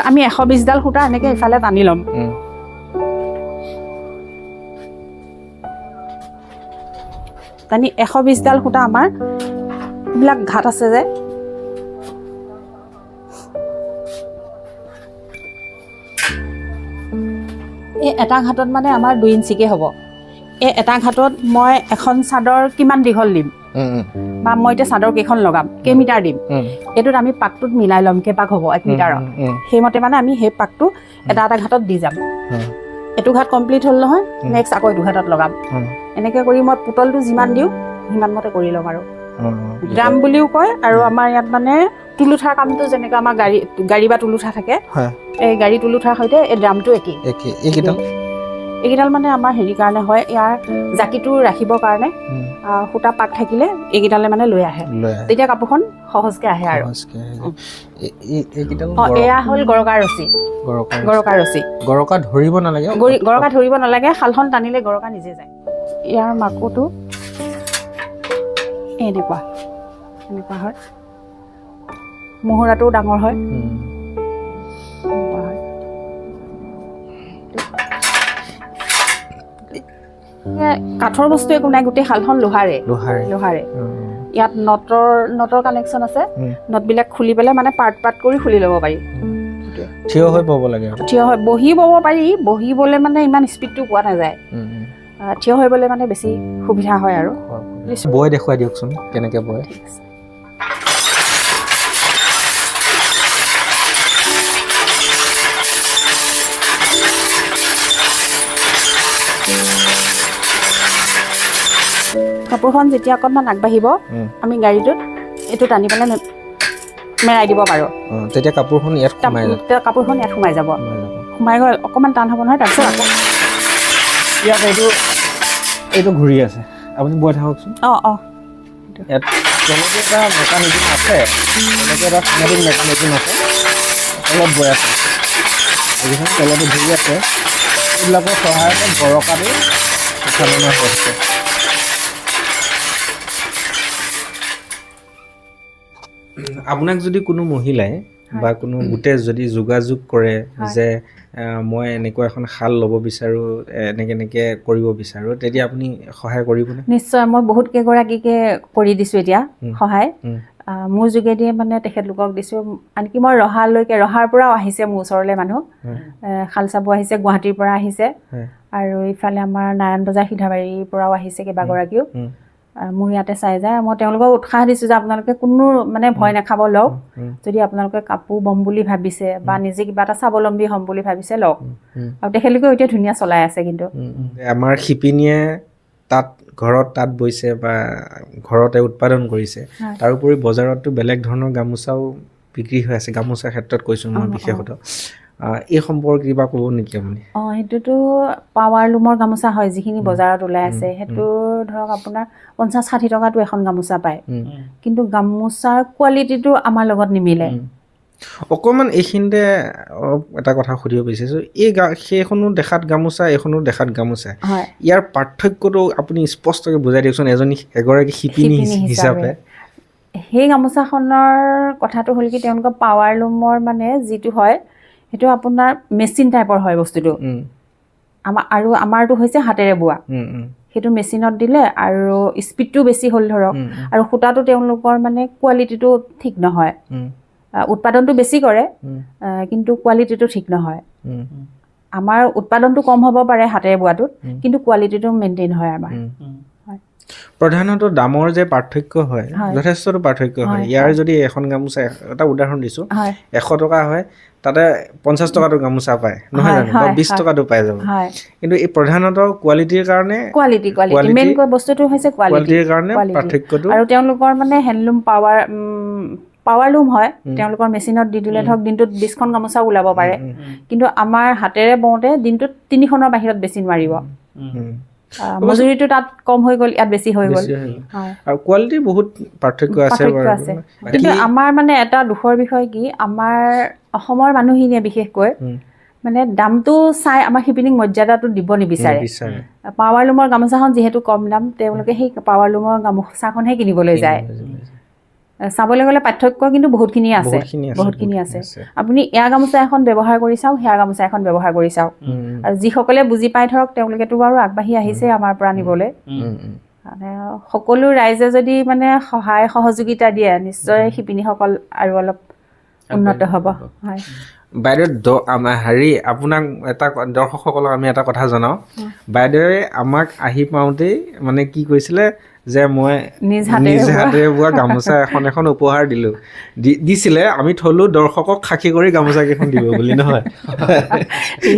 আমি 120ডাল সূতা এনেকৈ ইফালে টানি ল'ম। টানি 120ডাল সূতা আমাৰ এইবিলাক ঘাট আছে যে এই এটা ঘাটত মানে আমাৰ 2 ইঞ্চিকৈ হ'ব। এই এটা ঘাটত মই এখন চাদৰ কিমান দীঘল দিম বা মই এতিয়া চাদৰ কেইখন লগাম, কেইমিটাৰ দিম, এইটোত আমি পাকটোত মিলাই ল'ম কেইপাক হ'ব 1 মিটাৰত। সেইমতে মানে আমি সেই পাকটো এটা এটা ঘাটত দি যাম। এইটো ঘাট কমপ্লিট হ'ল নহয়, নেক্সট আকৌ এইটো ঘাটত লগাম। এনেকৈ কৰি মই পুতলটো যিমান দিওঁ সিমান মতে কৰি ল'ম আৰু ড্ৰাম বুলিও কয়। আৰু আমাৰ ইয়াত মানে তুলুঠাৰ কামটো যেনেকৈ আমাৰ গাড়ী বা তুলুঠা থাকে, এই গাড়ী তুলুঠাৰ সৈতে এই ড্ৰামটো একেই। এইকেইডাল মানে আমাৰ হেৰি কাৰণে হয়, ইয়াৰ জাকিটো ৰাখিবৰ কাৰণে সূতা পাক থাকিলে এইকেইডালে মানে লৈ আহে, তেতিয়া কাপোৰখন সহজকৈ আহে আৰু। এয়া হ'ল গৰকা ৰছী। গৰকা ধৰিব নালাগে, গৰকা ধৰিব নালাগে, শালখন টানিলে গৰকা নিজে যায়। ইয়াৰ মাকোটো এনেকুৱা হয়, মুহুৰাটোও ডাঙৰ হয়। কাঠৰ বস্তু একো নাই, গোটেই শালখন লোহাৰে। ইয়াত নটৰ কানেকশ্যন আছে। নটবিলাক খুলি পেলাই মানে পাৰ্ট কৰি খুলি ল'ব পাৰি। থিয় হৈ ব'ব লাগে, থিয় হৈ বহি ব'ব পাৰি। বহি ব'লে মানে ইমান স্পীডটো পোৱা নাযায়, থিয় হৈ ব'লে মানে বেছি সুবিধা হয় আৰু। বৈ দেখুৱাই দিয়কচোন কেনেকৈ বয়। কাপোৰখন যেতিয়া অকণমান আগবাঢ়িব আমি গাড়ীটোত এইটো টানি পেলাই মেৰাই দিব পাৰোঁ। তেতিয়া কাপোৰখন ইয়াত সোমাই যাব। সোমাই গ'ল অকণমান টান হ'ব নহয়। তাৰপিছত আকৌ ইয়াত এইটো ঘূৰি আছে, আপুনি বৈ থাককচোন। ইয়াত তলতো এটা মেকানিজম আছে, তলত বৈ আছে, তলতো ঘূৰি আছে। এইবিলাকৰ সহায়তে গৰকাটো উঠালনা হৈছে। আপোনাক যদি কোনো মহিলাই বা কোনো গোটে যদি যোগাযোগ কৰে যে মই এনেকুৱা এখন শাল ল'ব বিচাৰোঁ, এনেকৈ কৰিব বিচাৰোঁ, তেতিয়া আপুনি সহায় কৰিবনে? নিশ্চয়, মই বহুত কেইগৰাকীকে কৰি দিছোঁ এতিয়া সহায়। মোৰ যোগেদিয়ে মানে তেখেতলোকক দিছোঁ। আনকি মই ৰহাৰ পৰাও আহিছে মোৰ ওচৰলৈ মানুহ, শাল চাব আহিছে, গুৱাহাটীৰ পৰা আহিছে। আৰু ইফালে আমাৰ নাৰায়ণ বজাৰ সিধাবাৰীৰ পৰাও আহিছে কেইবাগৰাকীও। মোৰ ইয়াতে চাই যায়। মই তেওঁলোকক উৎসাহ দিছোঁ যে আপোনালোকে কোনো মানে ভয় নাখাব, লওক। যদি আপোনালোকে কাপোৰ বম বুলি ভাবিছে বা নিজে কিবা এটা স্বাৱলম্বী হ'ম বুলি ভাবিছে, লওক। আৰু তেখেতলোকেও এতিয়া ধুনীয়া চলাই আছে। কিন্তু আমাৰ শিপিনীয়ে ঘৰত তাঁত বৈছে বা ঘৰতে উৎপাদন কৰিছে, তাৰোপৰি বজাৰতো বেলেগ ধৰণৰ গামোচাও বিক্ৰী হৈ আছে। গামোচাৰ ক্ষেত্ৰত কৈছোঁ মই বিশেষতঃ। এই সম্পৰ্কে কিবা ক'ব নেকি আপুনি? সেইটোতো পাৱাৰ লুমৰ গামোচা হয়, যিখিনি বজাৰত ওলাই আছে। সেইটো ধৰক আপোনাৰ 50-60 টকাটো এখন গামোচা পায়। কিন্তু গামোচাৰ কোৱালিটিটো আমাৰ লগত নিমিলে। অকণমান এইখিনিতে এটা কথা সুধিব বিচাৰিছোঁ, সেইখনো দেখাত গামোচা, এইখনো দেখাত গামোচা, ইয়াৰ পাৰ্থক্যটো আপুনি স্পষ্টকৈ বুজাই দিয়কচোন এগৰাকী শিপিনী হিচাপে। সেই গামোচাখনৰ কথাটো হ'ল কি, তেওঁলোকৰ পাৱাৰ লুমৰ মানে যিটো হয় সেইটো আপোনাৰ মেচিন টাইপৰ হয় বস্তুটো। আৰু আমাৰটো হৈছে হাতেৰে বোৱা। সেইটো মেচিনত দিলে আৰু স্পীডটো বেছি হ'ল ধৰক, আৰু সূতাটো তেওঁলোকৰ মানে কোৱালিটিটো ঠিক নহয়। উৎপাদনটো বেছি কৰে কিন্তু কোৱালিটিটো ঠিক নহয়। আমাৰ উৎপাদনটো কম হ'ব পাৰে হাতেৰে বোৱাটোত, কিন্তু কোৱালিটিটো মেইনটেইন হয় আমাৰ। প্ৰধানতঃ দামৰ যে পাৰ্থক্য হয়, যথেষ্টটো পাৰ্থক্য হয়। ইয়াৰ যদি এখন গামোচা, এটা উদাহৰণ দিছোঁ, 100 টকা হয়, তাতে 50 টকাটো গামোচা পায়, নহয় জানো? বা 20 টকাটো পাই যাব। কিন্তু এই প্ৰধানতঃ কোৱালিটিৰ কাৰণে, কোৱালিটি মেইন বস্তুটো হৈছে কোৱালিটিৰ কাৰণে পাৰ্থক্যটো। আৰু তেওঁলোকৰ মানে হেণ্ডলুম পাৱাৰ লুম হয়, তেওঁলোকৰ মেচিনত দি দিলে ধৰক দিনটোত 20খন গামোচা ওলাব পাৰে। কিন্তু আমাৰ হাতেৰে বওঁতে দিনটোত 3খনৰ বাহিৰত বেছি নোৱাৰিব। মজুৰিটো তাত কম হৈ গ'ল, ইয়াত বেছি হৈ গ'ল। হয়, আৰু কোৱালিটি বহুত পাৰ্থক্য আছে পাৰ্থক্য আছে। কিন্তু আমাৰ মানে এটা দুখৰ বিষয় কি, আমাৰ অসমৰ মানুহখিনিয়ে বিশেষকৈ মানে দামটো চাই আমাৰ শিপিনীক মৰ্যাদাটো দিব নিবিচাৰে। পাৱাৰ লুমৰ গামোচাখন যিহেতু কম দাম, তেওঁলোকে সেই পাৱাৰ লুমৰ গামোচাখনহে কিনিবলৈ যায়। চাবলৈ গ'লে পাৰ্থক্য কিন্তু বহুতখিনি আছে। আপুনি এয়া গামোচা এখন ব্যৱহাৰ কৰি চাওক, সেয়া গামোচা এখন ব্যৱহাৰ কৰি চাওক। আৰু যিসকলে বুজি পায় ধৰক তেওঁলোকেতো বাৰু আগবাঢ়ি আহিছে আমাৰ পৰা নিবলৈ। মানে সকলো ৰাইজে যদি মানে সহায় সহযোগিতা দিয়ে, নিশ্চয় শিপিনীসকল আৰু অলপ উন্নত হ'ব। হয় বাইদেউ, হেৰি আপোনাক এটা দৰ্শকসকলক আমি এটা কথা জনাওঁ। বাইদেৱে আমাক আহি পাওঁতেই মানে কি কৈছিলে যে মই নিজ হাতেৰে বোৱা গামোচা এখন উপহাৰ দিছিলে। আমি থলো দৰ্শকক সাক্ষী কৰি গামোচা কেইখন দিব বুলি, নহয়?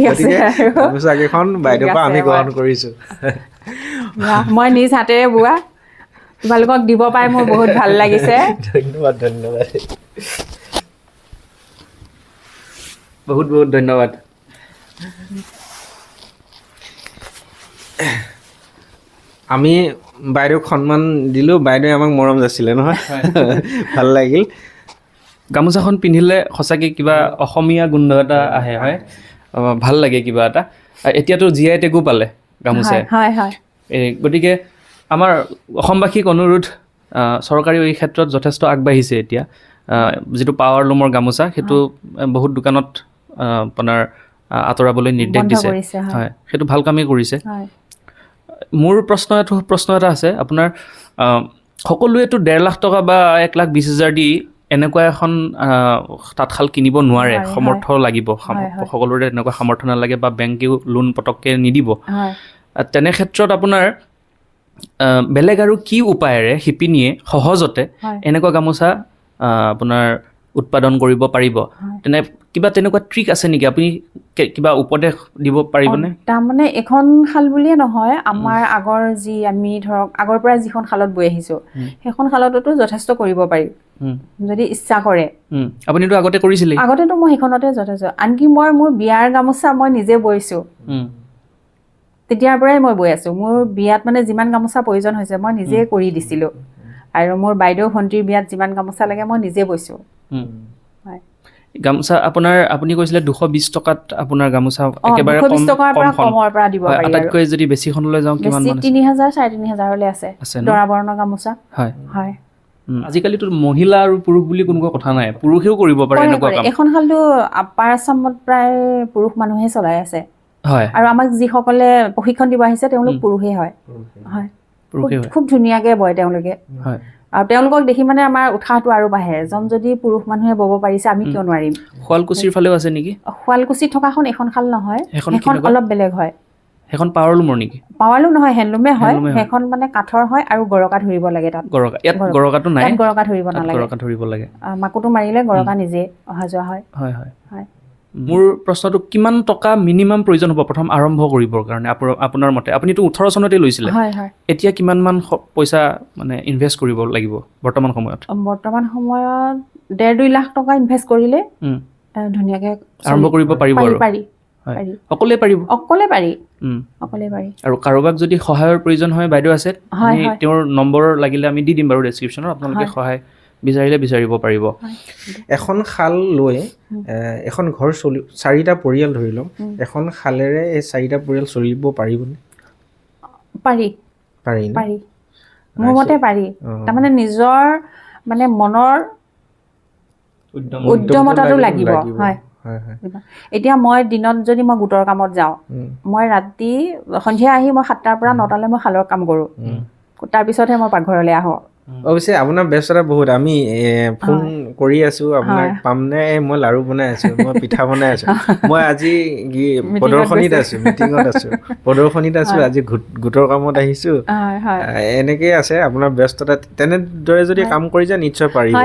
গতিকে গামোচা কেইখন বাইদেউৰ পৰা আমি গ্ৰহণ কৰিছোঁ। মই নিজ হাতেৰে বোৱা, তোমালোকক দিব পাই মোৰ বহুত ভাল লাগিছে। ধন্যবাদ, ধন্যবাদ, বহুত বহুত ধন্যবাদ। আমি বাইদেউক সন্মান দিলোঁ, বাইদেৱে আমাক মৰম যাচিলে, নহয়? ভাল লাগিল। গামোচাখন পিন্ধিলে সঁচাকৈ কিবা অসমীয়া গোন্ধ এটা আহে, হয়, ভাল লাগে কিবা এটা। এতিয়াতো GI টেগো পালে গামোচাই। গতিকে আমাৰ অসমবাসীক অনুৰোধ, চৰকাৰেও এই ক্ষেত্ৰত যথেষ্ট আগবাঢ়িছে এতিয়া। যিটো পাৱাৰ লুমৰ গামোচা, সেইটো বহুত দোকানত আপোনাৰ আঁতৰাবলৈ নিৰ্দেশ দিছে। হয়, সেইটো ভাল কামেই কৰিছে। মোৰ প্ৰশ্ন এটা আছে আপোনাৰ, সকলোৱেতো 1.5 লাখ টকা বা 1,20,000 দি এনেকুৱা এখন তাঁতশাল কিনিব নোৱাৰে, সমৰ্থ লাগিব। সকলোৰে এনেকুৱা সামৰ্থ্য নালাগে বা বেংকেও লোন পটককৈ নিদিব। তেনে ক্ষেত্ৰত আপোনাৰ বেলেগ আৰু কি উপায়েৰে শিপিনীয়ে সহজতে এনেকুৱা গামোচা আপোনাৰ উৎপাদন কৰিব পাৰিব? তেনেকুৱা ট্ৰিক আছে নেকি? আপুনি কিবা উপদেশ দিব পাৰিবনে? তাৰমানে এখন শাল বুলিয়ে নহয়, আমাৰ আমি ধৰক আগৰ পৰা যিখন শালত বৈ আহিছোঁ, সেইখন শালতো যথেষ্ট কৰিব পাৰি যদি ইচ্ছা কৰে। আপুনিতো আগতে কৰিছিলে? আগতেতো মই সেইখনতে যথেষ্ট, আনকি মই মোৰ বিয়াৰ গামোচা মই নিজে বৈছোঁ। তেতিয়াৰ পৰাই মই বৈ আছোঁ। মোৰ বিয়াত মানে যিমান গামোচা প্ৰয়োজন হৈছে মই নিজে কৰি দিছিলোঁ। আৰু মোৰ বাইদেউ ভণ্টিৰ বিয়াত যিমান গামোচা লাগে মই নিজে বৈছোঁ। গামোচা আপুনি কৈছিলে 220 টকাত আপোনাৰ গামোচা একেবাৰে 220 টকাৰ পৰা কমৰ পৰা দিব পাৰি। আটাইতকৈ যদি বেছিখনলৈ যাওঁ কিমান মান আছে? 3,000 3,500লৈ আছে দৰা বৰণৰ গামোচা। হয়। আজিকালিতো মহিলা আৰু পুৰুষ বুলি কোনো কথা নাই, পুৰুষেও কৰিব পাৰে এনেকুৱা কাম। এখন শালটো আপাৰ আছামত প্ৰায় পুৰুষ মানুহে চলাই আছে। হয়। আৰু আমাক যিসকলে প্ৰশিক্ষণ দিব আহিছে তেওঁলোক পুৰুষেই হয়। হয়, খুব ধুনীয়াকৈ বয় তেওঁলোকে। হয়। আৰু তেওঁলোকক দেখি মানে আমাৰ উৎসাহটো আৰু বাঢ়ে, এজন যদি পুৰুষ মানুহে বব পাৰিছে আমি কিয় নোৱাৰিম। শুৱালকুছিৰ ফালেও আছে নেকি? শুৱালকুছিত থকাখন এখন শাল নহয়, সেইখন অলপ বেলেগ হয়। সেইখন পাৱাৰ লুমৰ নেকি? পাৱাৰ লুম নহয়, হেণ্ডলুমে হয়। সেইখন মানে কাঠৰ হয় আৰু গৰকা ধৰিব লাগে তাত। ইয়াত গৰকাটো নাই? তাত গৰকা ধৰিব নালাগে। গৰকা ধৰিব লাগে। মাকুটো মাৰিলে গৰকা নিজে অহা যোৱা হয়। হয় হয় হয়। মোৰ প্ৰশ্নটো, কিমান টকা মিনিমাম প্ৰয়োজন হ'ব প্ৰথম আৰম্ভ কৰিবৰ কাৰণে আপোনাৰ মতে? আপুনিতো 18 চনতে লৈছিলে। হয় হয়। এতিয়া কিমান মান পইচা মানে ইনভেষ্ট কৰিব লাগিব বৰ্তমান সময়ত? বৰ্তমান সময়ত 1.5-2 লাখ টকা ইনভেষ্ট কৰিলে ধুনীয়াকৈ আৰম্ভ কৰিব পাৰিব আৰু? পাৰি। সকলোৱে পাৰিব? সকলোৱে পাৰি। আৰু কাৰোবাক যদি সহায়ৰ প্ৰয়োজন হয়, বাইদেউ আছে, তেওঁৰ নম্বৰ লাগিলে আমি দি দিম বাৰু ডেছক্ৰিপশ্যনত, আপোনালোকে সহায় বিচাৰিলে বিচাৰিব পাৰিব। এখন শাল লৈ এখন ঘৰ 4টা পৰিয়াল ধৰি লওক, এখন শালেৰে এই 4টা পৰিয়াল চলিব পাৰিবনে? পাৰি। মোৰ মতে পাৰি। তাৰমানে নিজৰ মানে মনৰ উদ্যমতাটো লাগিব। হয়। এতিয়া মই দিনত যদি মই গোটৰ কামত যাওঁ, মই সন্ধিয়া আহি মই 7টাৰ পৰা 9টালৈ মই শালৰ কাম কৰোঁ। তাৰপিছতহে মই পাকঘৰলৈ আহোঁ। অৱশ্যে আপোনাৰ ব্যস্ততা বহুত। আমি ফোন কৰি আছোঁ আপোনাক পামনে? মই লাড়ু বনাই আছোঁ, মই পিঠা বনাই আছোঁ। মই আজি প্ৰদৰ্শনীত আছোঁ, মিটিঙত আছোঁ, প্ৰদৰ্শনীত আছোঁ, আজি গোটৰ কামত আহিছোঁ। এনেকেই আছে আপোনাৰ ব্যস্ততা। তেনেদৰে যদি কাম কৰি যায় নিশ্চয় পাৰিব।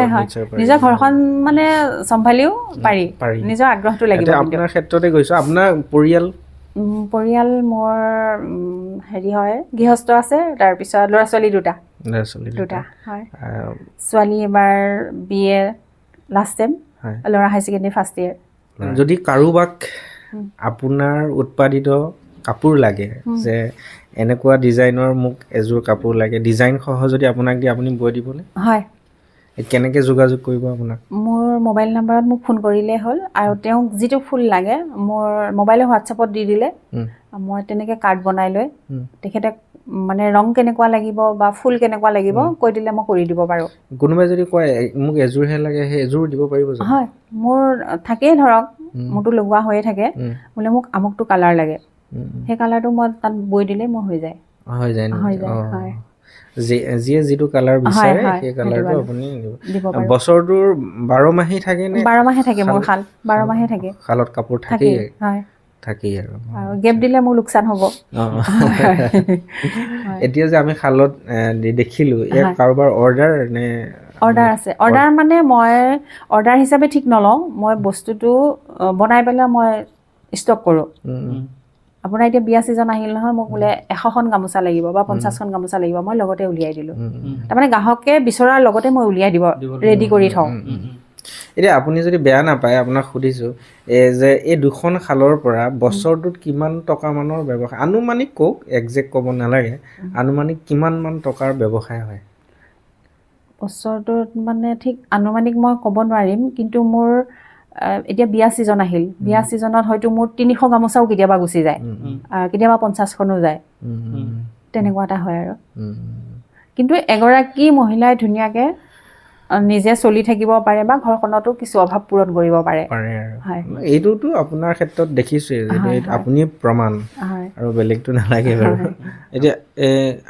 নিজৰ ঘৰখন মানে চম্ভালিও পাৰি। নিজৰ আগ্ৰহটো লাগিব। আপোনাৰ ক্ষেত্ৰতে গৈছোঁ। আপোনাৰ পৰিয়াল মোৰ হেৰি হয়, গৃহস্থ আছে, তাৰপিছত ল'ৰা ছোৱালী দুটা হয়। ছোৱালী এবাৰ BA লাষ্ট ছেম, ল'ৰা হাই ছেকেণ্ডেৰী ফাৰ্ষ্ট ইয়েৰ। যদি কাৰোবাক আপোনাৰ উৎপাদিত কাপোৰ লাগে, যে এনেকুৱা ডিজাইনৰ মোক এযোৰ কাপোৰ লাগে, ডিজাইন সহ যদি আপোনাক দিয়ে আপুনি বৈ দিবনে? হয়, কেনেকৈ যোগাযোগ কৰিব আপোনাক? মোৰ মোবাইল নাম্বাৰত মোক ফোন কৰিলেই হ'ল আৰু তেওঁক যিটো ফুল লাগে মোৰ মোবাইলৰ হোৱাটছএপত দি দিলে মই তেনেকৈ কাৰ্ড বনাই লৈ তেখেতে মানে ৰং কেনেকুৱা লাগিব বা ফুল কেনেকুৱা লাগিব কৈ দিলে মই কৰি দিব পাৰোঁ। কোনোবাই যদি কয় মোক এযোৰহে লাগে সেই এযোৰ দিব পাৰিব জানো? হয়, মোৰ থাকেই ধৰক মোৰতো লগোৱা হৈয়ে থাকে, বোলে মোক আমুকটো কালাৰ লাগে, সেই কালাৰটো মই তাত বৈ দিলে মোৰ হৈ যায়। হৈ যায় হৈ যায়, হয়। যিয়ে যিটো কালাৰ বিচাৰে হয়, সেই কালাৰটো সেইটো আপুনি দিব পাৰোঁ। বছৰটোৰ 12 মাহেই থাকে নে? 12 মাহে থাকে মোৰ শাল, 12 মাহে থাকে। শালত কাপোৰ থাকেই, থাকেই হয়। থাকেই আৰু গেপ দিলে মোৰ লোকচান হ'ব। এতিয়া যে আমি শালত দেখিলোঁ ইয়াৰ কাৰোবাৰ অৰ্ডাৰ নে? অৰ্ডাৰ আছে। অৰ্ডাৰ মানে মই অৰ্ডাৰ হিচাপে ঠিক নলওঁ, মই বস্তুটো বনাই পেলাই মই ষ্টক কৰোঁ। আপোনাৰ এতিয়া বিয়া ছিজন আহিল নহয়, মোক বোলে 100খন গামোচা লাগিব বা 50খন গামোচা লাগিব, মই লগতে উলিয়াই দিলোঁ। তাৰমানে গ্ৰাহকে বিচৰাৰ লগতে মই উলিয়াই দিব ৰেডি কৰি থওঁ। এতিয়া আপুনি যদি বেয়া নাপায় আপোনাক সুধিছোঁ যে এই দুখন শালৰ পৰা বছৰটোত কিমান টকামানৰ ব্যৱসায়, আনুমানিক কওক, একজেক্ট ক'ব নালাগে, আনুমানিক কিমানমান টকাৰ ব্যৱসায় হয়? বছৰটোত মানে ঠিক আনুমানিক মই ক'ব নোৱাৰিম, কিন্তু মোৰ এতিয়া বিয়া ছিজন আহিল, বিয়া ছিজনত হয়তো মোৰ 300 গামোচাও কেতিয়াবা গুচি যায়, কেতিয়াবা 50খনো যায়, তেনেকুৱা এটা হয় আৰু। কিন্তু এগৰাকী মহিলাই ধুনীয়াকৈ নিজে চলি থাকিব পাৰে বা ঘৰখনতো কিছু অভাৱ পূৰণ কৰিব পাৰে। হয়, এইটোতো আপোনাৰ ক্ষেত্ৰত দেখিছোঁৱেই, যিহেতু আপুনি প্ৰমাণ আৰু বেলেগটো নালাগে বাৰু। এতিয়া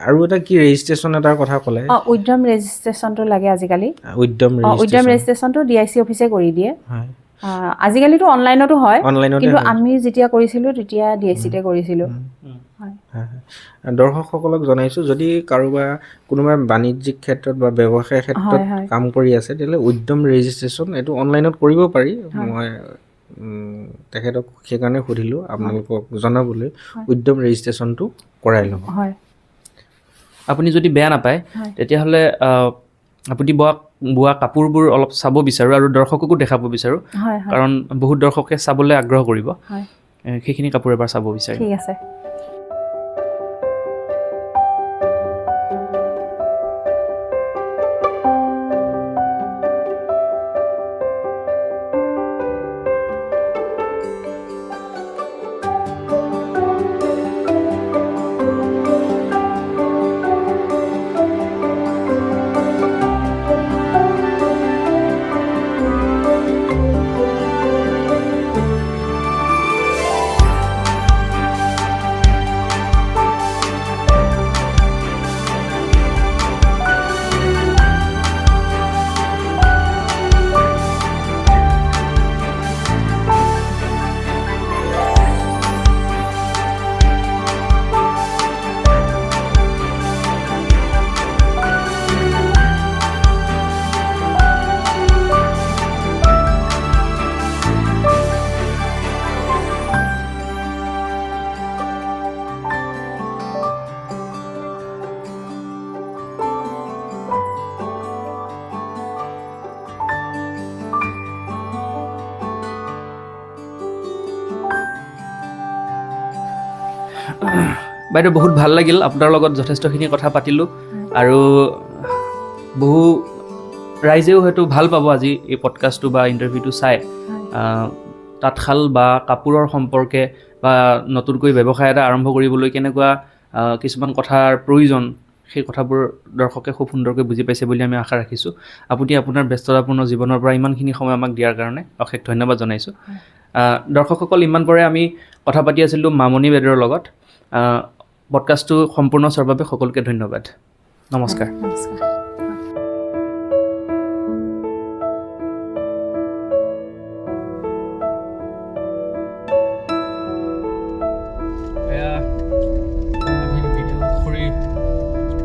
আৰু এটা কি ৰেজিষ্ট্ৰেশ্যন এটাৰ কথা ক'লে? উদ্যম ৰেজিষ্ট্ৰেশ্যনটো লাগে আজিকালি। উদ্যম ৰেজিষ্ট্ৰেশ্যনটো DIC অফিচে কৰি দিয়ে। আজিকালিতো অনলাইনতো হয়, কিন্তু আমি যেতিয়া কৰিছিলোঁ তেতিয়া DICতে কৰিছিলোঁ। দৰ্শকসকলক জনাইছোঁ যদি কোনোবা বাণিজ্যিক ক্ষেত্ৰত বা ব্যৱসায় ক্ষেত্ৰত কাম কৰি আছে তেতিয়াহ'লে উদ্যম ৰেজিষ্ট্ৰেশ্যন এইটো অনলাইনত কৰিব পাৰি। মই তেখেতক সেইকাৰণে সুধিলোঁ আপোনালোকক জনাবলৈ, উদ্যম ৰেজিষ্ট্ৰেশ্যনটো কৰাই ল'ব। আপুনি যদি বেয়া নাপায় তেতিয়াহ'লে আপুনি বোৱা কাপোৰবোৰ অলপ চাব বিচাৰোঁ আৰু দৰ্শককো দেখাব বিচাৰোঁ, কাৰণ বহুত দৰ্শকে চাবলৈ আগ্ৰহ কৰিব। সেইখিনি কাপোৰ এবাৰ চাব বিচাৰিম। ঠিক আছে। বাইদেউ বহুত ভাল লাগিল, আপোনাৰ লগত যথেষ্টখিনি কথা পাতিলোঁ আৰু বহু ৰাইজেও হয়তো ভাল পাব আজি এই পডকাষ্টটো বা ইণ্টাৰভিউটো চাই। তাঁতশাল বা কাপোৰৰ সম্পৰ্কে বা নতুনকৈ ব্যৱসায় এটা আৰম্ভ কৰিবলৈ কেনেকুৱা কিছুমান কথাৰ প্ৰয়োজন, সেই কথাবোৰ দৰ্শকে খুব সুন্দৰকৈ বুজি পাইছে বুলি আমি আশা ৰাখিছোঁ। আপুনি আপোনাৰ ব্যস্ততাপূৰ্ণ জীৱনৰ পৰা ইমানখিনি সময় আমাক দিয়াৰ কাৰণে অশেষ ধন্যবাদ জনাইছোঁ। দৰ্শকসকল, ইমান পৰে আমি কথা পাতি আছিলোঁ মামণি বাইদেউৰ লগত। পডকাষ্টটো সম্পূৰ্ণ চোৱাৰ বাবে সকলোকে ধন্যবাদ। নমস্কাৰ।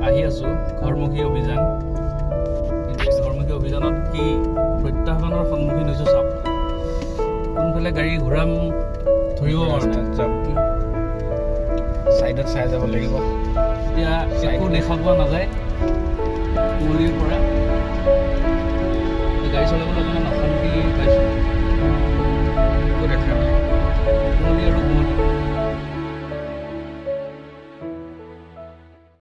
আহি আছোঁ ঘৰমুখী অভিযান, কিন্তু ঘৰমুখী অভিযানত কি প্ৰত্যাহ্বানৰ সন্মুখীন হৈছোঁ চাওক। কোনফালে গাড়ী ঘূৰাম ধৰিব পৰা নাই, ছাইডত চাই যাব লাগিব। এতিয়া একো দেখা পোৱা নাযায় কুঁৱলীৰ পৰা।